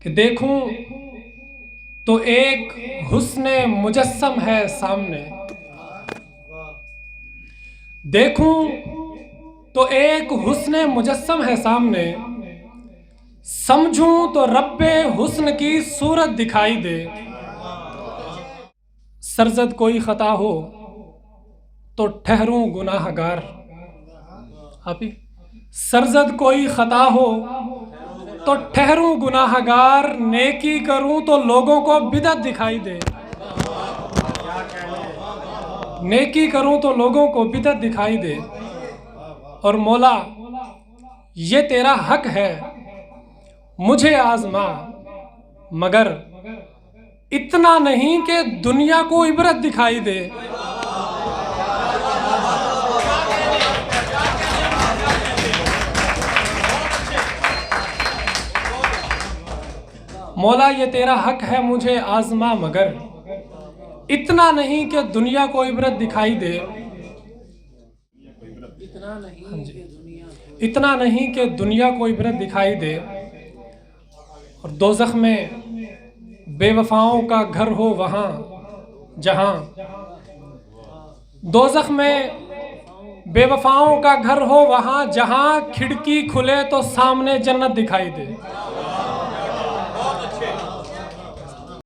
कि देखूं तो एक हुस्ने मुजस्सम है सामने, देखूं तो एक हुस्ने मुजस्सम है सामने, समझूं तो रब्बे हुस्न की सूरत दिखाई दे। सरजद कोई खता हो तो ठहरूं गुनाहगार। आप ही सरजद कोई खता हो तो ठहरूं गुनाहगार, नेकी करूं तो लोगों को बिदअत दिखाई दे। नेकी करूं तो लोगों को बिदअत दिखाई दे। और मौला ये तेरा हक है मुझे आजमा, मगर इतना नहीं कि दुनिया को इबरत दिखाई दे। मौला ये तेरा हक है मुझे आजमा, मगर इतना नहीं कि दुनिया को इबरत दिखाई दे। इतना नहीं कि दुनिया को इबरत दिखाई दे। और दोज़ख में बेवफाओं का घर हो वहाँ जहाँ, दोज़ख में बेवफाओं का घर हो वहाँ जहाँ खिड़की खुले तो सामने जन्नत दिखाई दे।